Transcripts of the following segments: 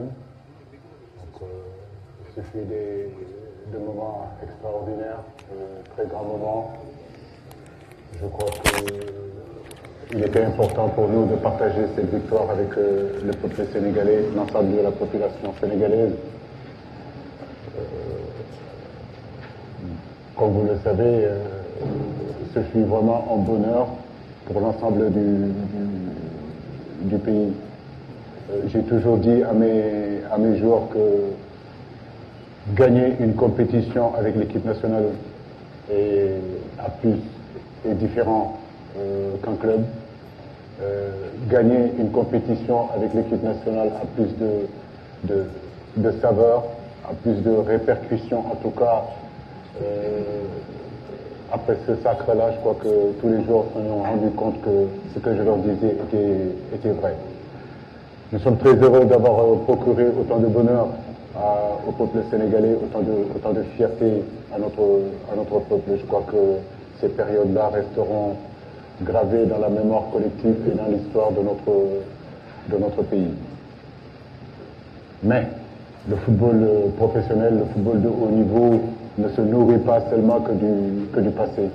Cannes. Donc, il suffit de moments extraordinaires, de très grands moments. Je crois qu'il était important pour nous de partager cette victoire avec le peuple sénégalais, l'ensemble de la population sénégalaise. Comme vous le savez, ce fut vraiment un bonheur pour l'ensemble du pays. J'ai toujours dit à mes joueurs que gagner une compétition avec l'équipe nationale est différent qu'un club. Gagner une compétition avec l'équipe nationale a plus de saveur, a plus de répercussions. En tout cas, après ce sacre-là, je crois que tous les joueurs se sont rendus compte que ce que je leur disais était vrai. Nous sommes très heureux d'avoir procuré autant de bonheur au peuple sénégalais, autant de fierté à notre peuple. Je crois que ces périodes-là resteront gravées dans la mémoire collective et dans l'histoire de notre pays. Mais le football professionnel, le football de haut niveau ne se nourrit pas seulement que du passé.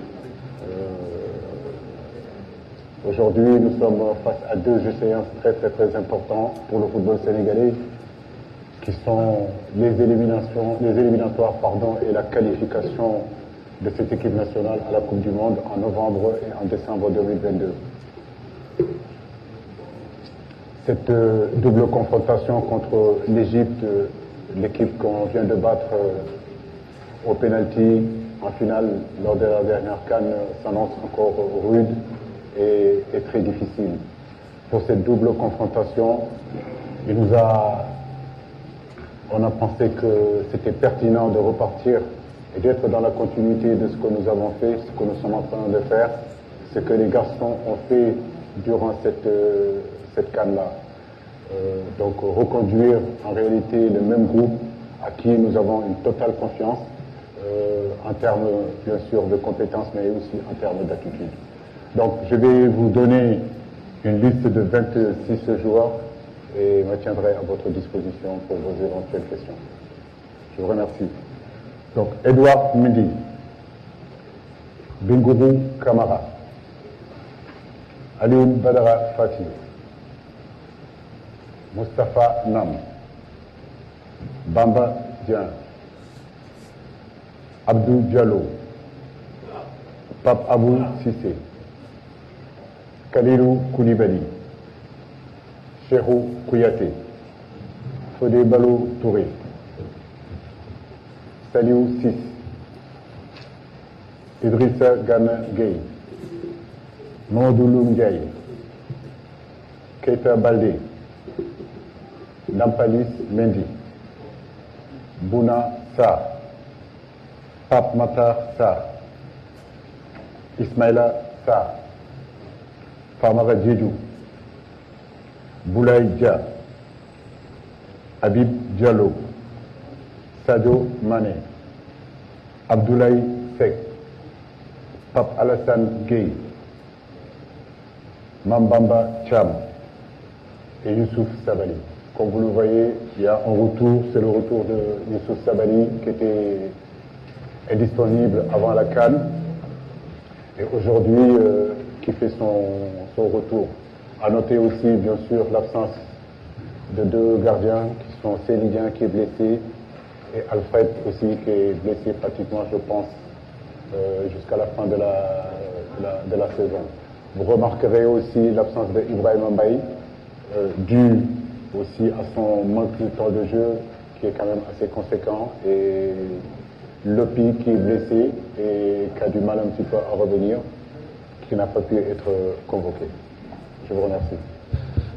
Aujourd'hui, nous sommes face à deux échéances très importantes pour le football sénégalais, qui sont les éliminatoires et la qualification de cette équipe nationale à la Coupe du Monde en novembre et en décembre 2022. Cette double confrontation contre l'Égypte, l'équipe qu'on vient de battre au penalty en finale lors de la dernière CAN, s'annonce encore rude et très difficile. Pour cette double confrontation, on a pensé que c'était pertinent de repartir et d'être dans la continuité de ce que nous avons fait, ce que nous sommes en train de faire, ce que les garçons ont fait durant cette CAN-là. Donc reconduire en réalité le même groupe à qui nous avons une totale confiance en termes bien sûr de compétences, mais aussi en termes d'attitude. Donc je vais vous donner une liste de 26 joueurs et me tiendrai à votre disposition pour vos éventuelles questions. Je vous remercie. Donc Edouard Mendy, Bingoubou Kamara, Alioune Badara Fati, Moustapha Nam, Bamba Dian, Abdou Diallo, Pape Abou Sissé, Kalilou Koulibaly, Cheikhou Kouyaté, Fodé Balou Touré, Saliou Sis, Idrissa Gana Gueye, Mamadou Ndiaye, Keita Baldé, Nampalis Mendy, Bouna Sarr, Pape Matar Sarr, Ismaïla Sarr, Famara Diédhiou, Boulaye Dia, Habib Diallo, Sadio Mané, Abdoulaye Seck, Pape Alassane Gueye, Mambamba Cham et Youssouf Sabali. Comme vous le voyez, il y a un retour, c'est le retour de Youssouf Sabali qui était indisponible avant la CAN et aujourd'hui qui fait son retour. À noter aussi, bien sûr, l'absence de deux gardiens qui sont Célidien qui est blessé et Alfred aussi qui est blessé pratiquement, je pense, jusqu'à la fin de la saison. Vous remarquerez aussi l'absence d'Ibrahima Mbaye, dû aussi à son manque de temps de jeu qui est quand même assez conséquent, et Lopi qui est blessé et qui a du mal un petit peu à revenir, qui n'a pas pu être convoqué. Je vous remercie.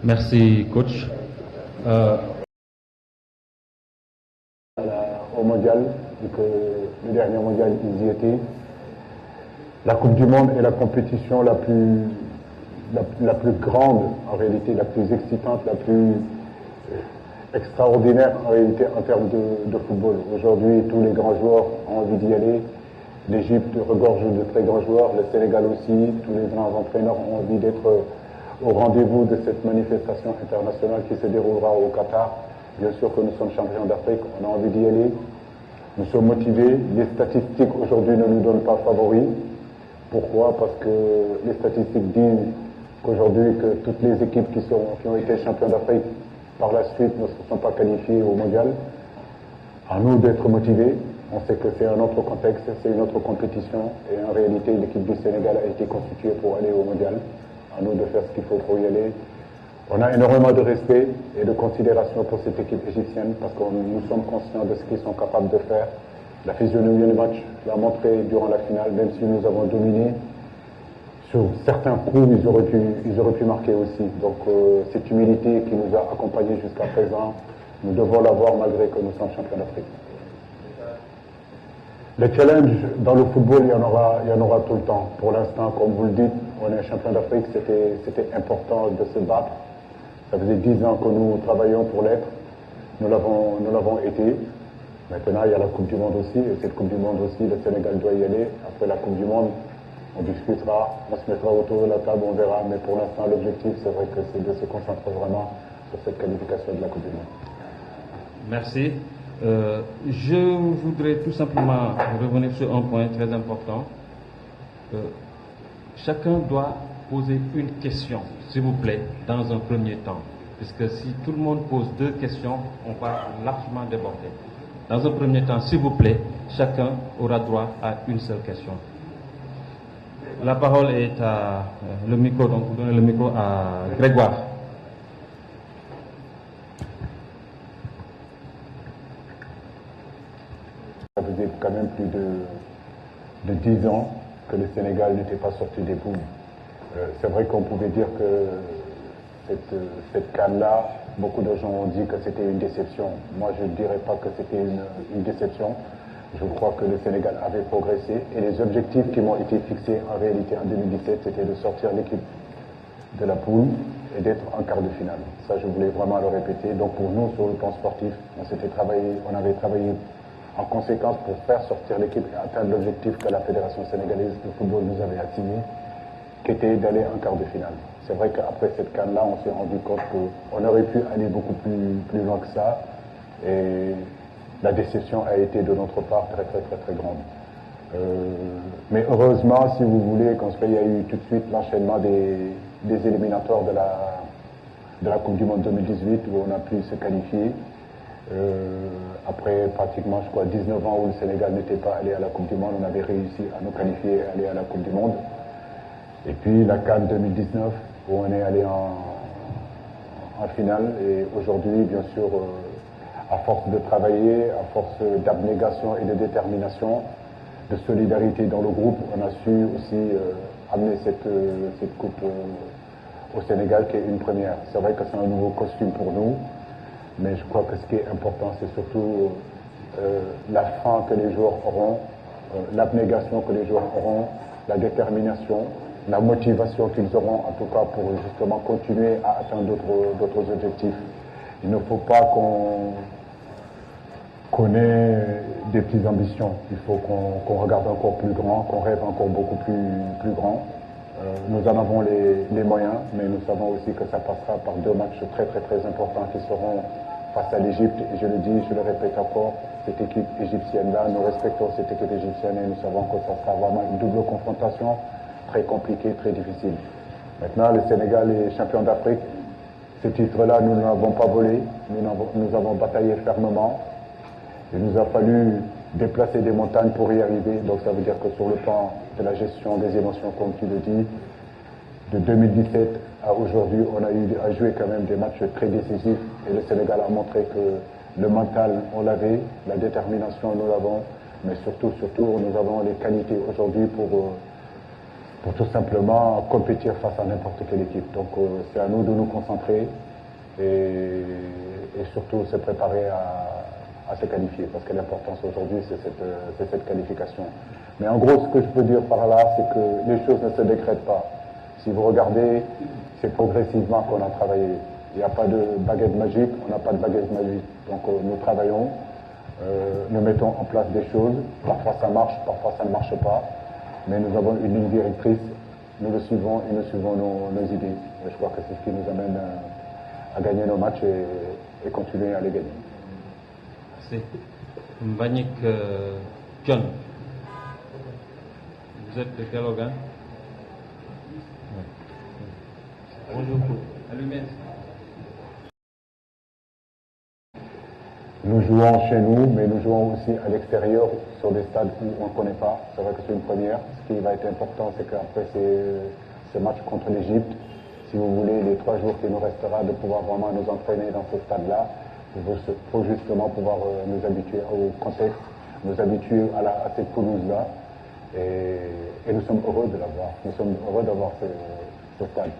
Merci, coach. Au mondial, vu que le dernier mondial, ils y étaient. La Coupe du Monde est la compétition la plus grande, en réalité, la plus excitante, la plus extraordinaire, en réalité, en termes de football. Aujourd'hui, tous les grands joueurs ont envie d'y aller. L'Égypte regorge de très grands joueurs, le Sénégal aussi. Tous les grands entraîneurs ont envie d'être au rendez-vous de cette manifestation internationale qui se déroulera au Qatar. Bien sûr que nous sommes champions d'Afrique, on a envie d'y aller. Nous sommes motivés. Les statistiques aujourd'hui ne nous donnent pas favoris. Pourquoi? Parce que les statistiques disent qu'aujourd'hui, que toutes les équipes qui ont été champions d'Afrique par la suite ne se sont pas qualifiées au mondial. À nous d'être motivés. On sait que c'est un autre contexte, c'est une autre compétition. Et en réalité, l'équipe du Sénégal a été constituée pour aller au mondial. À nous de faire ce qu'il faut pour y aller. On a énormément de respect et de considération pour cette équipe égyptienne parce que nous sommes conscients de ce qu'ils sont capables de faire. La physionomie du match l'a montré durant la finale, même si nous avons dominé. Sur certains coups, ils auraient pu marquer aussi. Donc cette humilité qui nous a accompagnés jusqu'à présent, nous devons l'avoir malgré que nous sommes champions d'Afrique. Les challenges dans le football, il y en aura tout le temps. Pour l'instant, comme vous le dites, on est champion d'Afrique, c'était important de se battre. Ça faisait 10 ans que nous travaillions pour l'être. Nous l'avons été. Maintenant, il y a la Coupe du Monde aussi. Et cette Coupe du Monde aussi, le Sénégal doit y aller. Après la Coupe du Monde, on discutera, on se mettra autour de la table, on verra. Mais pour l'instant, l'objectif, c'est vrai que c'est de se concentrer vraiment sur cette qualification de la Coupe du Monde. Merci. Je voudrais tout simplement revenir sur un point très important. Chacun doit poser une question, s'il vous plaît, dans un premier temps. Puisque si tout le monde pose 2 questions, on va largement déborder. Dans un premier temps, s'il vous plaît, chacun aura droit à une seule question. La parole est à le micro, donc vous donnez le micro à Grégoire. Ça faisait quand même plus de 10 ans que le Sénégal n'était pas sorti des poules. C'est vrai qu'on pouvait dire que cette CAN-là, beaucoup de gens ont dit que c'était une déception. Moi, je ne dirais pas que c'était une déception. Je crois que le Sénégal avait progressé et les objectifs qui m'ont été fixés en réalité en 2017, c'était de sortir l'équipe de la poule et d'être en quart de finale. Ça, je voulais vraiment le répéter. Donc pour nous, sur le plan sportif, on avait travaillé en conséquence pour faire sortir l'équipe et atteindre l'objectif que la Fédération sénégalaise de football nous avait assigné, qui était d'aller en quart de finale. C'est vrai qu'après cette CAN-là, on s'est rendu compte qu'on aurait pu aller beaucoup plus loin que ça. Et la déception a été de notre part très grande. Mais heureusement, si vous voulez, quand il y a eu tout de suite l'enchaînement des éliminatoires de la Coupe du Monde 2018 où on a pu se qualifier. Après pratiquement, je crois, 19 ans où le Sénégal n'était pas allé à la Coupe du Monde, on avait réussi à nous qualifier et aller à la Coupe du Monde. Et puis la CAN 2019 où on est allé en finale. Et aujourd'hui, bien sûr, à force de travailler, à force d'abnégation et de détermination, de solidarité dans le groupe, on a su aussi amener cette coupe au Sénégal qui est une première. C'est vrai que c'est un nouveau costume pour nous, mais je crois que ce qui est important, c'est surtout la faim que les joueurs auront, l'abnégation que les joueurs auront, la détermination, la motivation qu'ils auront, en tout cas pour justement continuer à atteindre d'autres objectifs. Il ne faut pas qu'on ait des petites ambitions. Il faut qu'on regarde encore plus grand, qu'on rêve encore beaucoup plus grand. Nous en avons les moyens, mais nous savons aussi que ça passera par 2 matchs très importants qui seront face à l'Égypte. Et je le dis, je le répète encore, cette équipe égyptienne-là, nous respectons cette équipe égyptienne et nous savons que ça sera vraiment une double confrontation très compliquée, très difficile. Maintenant, le Sénégal est champion d'Afrique. Ce titre-là, nous ne l'avons pas volé. Nous avons bataillé fermement. Il nous a fallu déplacer des montagnes pour y arriver. Donc ça veut dire que sur le plan de la gestion des émotions, comme tu le dis, de 2017 à aujourd'hui, on a eu à jouer quand même des matchs très décisifs. Et le Sénégal a montré que le mental, on l'avait, la détermination, nous l'avons. Mais surtout, nous avons les qualités aujourd'hui pour tout simplement compétir face à n'importe quelle équipe. Donc c'est à nous de nous concentrer et surtout se préparer à se qualifier, parce que l'importance aujourd'hui, c'est cette qualification. Mais en gros, ce que je peux dire par là, c'est que les choses ne se décrètent pas. Si vous regardez, c'est progressivement qu'on a travaillé. Il n'y a pas de baguette magique, on n'a pas de baguette magique. Donc nous travaillons, nous mettons en place des choses. Parfois ça marche, parfois ça ne marche pas. Mais nous avons une ligne directrice, nous le suivons et nous suivons nos idées. Et je crois que c'est ce qui nous amène à gagner nos matchs et continuer à les gagner. Merci. Mbagnick John, vous êtes de quel organe? Bonjour. Allumez. Nous jouons chez nous, mais nous jouons aussi à l'extérieur sur des stades où on ne connaît pas. C'est vrai que c'est une première. Ce qui va être important, c'est qu'après ce match contre l'Égypte, si vous voulez, les 3 jours qui nous restera, de pouvoir vraiment nous entraîner dans ce stade-là, il faut justement pouvoir nous habituer au contexte, nous habituer à cette pelouse-là. Et nous sommes heureux de l'avoir. Nous sommes heureux d'avoir ce stade.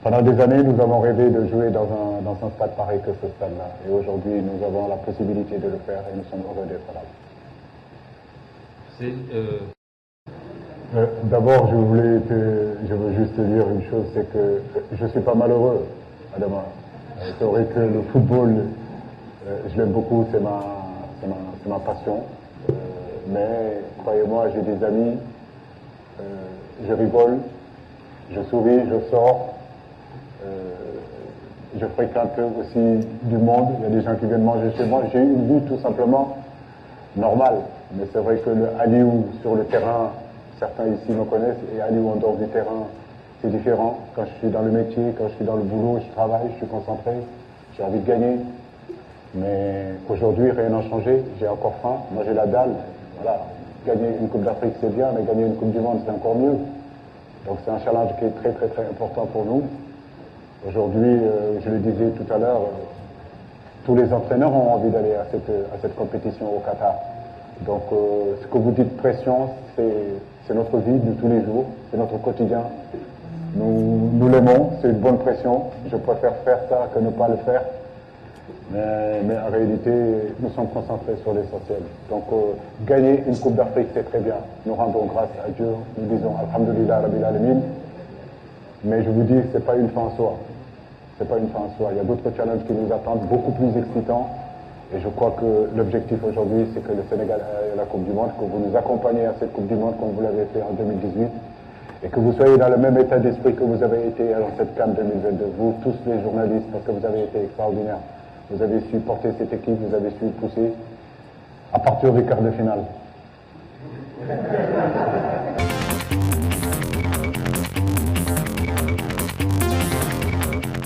Pendant des années, nous avons rêvé de jouer dans un stade pareil que ce stade-là. Et aujourd'hui, nous avons la possibilité de le faire et nous sommes heureux d'être là. D'abord, je veux juste te dire une chose, c'est que je ne suis pas malheureux, Adama. C'est vrai que le football, je l'aime beaucoup, c'est ma passion. Mais croyez-moi, j'ai des amis, je rigole, je souris, je sors. Je fréquente aussi du monde, il y a des gens qui viennent manger chez moi. J'ai une vie tout simplement normale. Mais c'est vrai que le Aliou sur le terrain, certains ici me connaissent, et Aliou en dehors du terrain, c'est différent. Quand je suis dans le métier, quand je suis dans le boulot, je travaille, je suis concentré, j'ai envie de gagner. Mais aujourd'hui, rien n'a changé, j'ai encore faim, moi j'ai la dalle. Voilà. Gagner une Coupe d'Afrique c'est bien, mais gagner une Coupe du Monde c'est encore mieux. Donc c'est un challenge qui est très très très important pour nous. Aujourd'hui, je le disais tout à l'heure, tous les entraîneurs ont envie d'aller à cette compétition au Qatar. Donc ce que vous dites pression, c'est notre vie de tous les jours, c'est notre quotidien. Nous l'aimons, c'est une bonne pression. Je préfère faire ça que ne pas le faire. Mais en réalité, nous sommes concentrés sur l'essentiel. Donc gagner une Coupe d'Afrique, c'est très bien. Nous rendons grâce à Dieu, nous disons Alhamdulillah Rabbil Alamin. Mais je vous dis que ce n'est pas une fin en soi. C'est pas une fin en soi. Il y a d'autres challenges qui nous attendent, beaucoup plus excitants. Et je crois que l'objectif aujourd'hui, c'est que le Sénégal ait la Coupe du Monde, que vous nous accompagniez à cette Coupe du Monde comme vous l'avez fait en 2018, et que vous soyez dans le même état d'esprit que vous avez été dans cette CAN 2022. Vous, tous les journalistes, parce que vous avez été extraordinaires. Vous avez su porter cette équipe, vous avez su pousser à partir du quart de finale.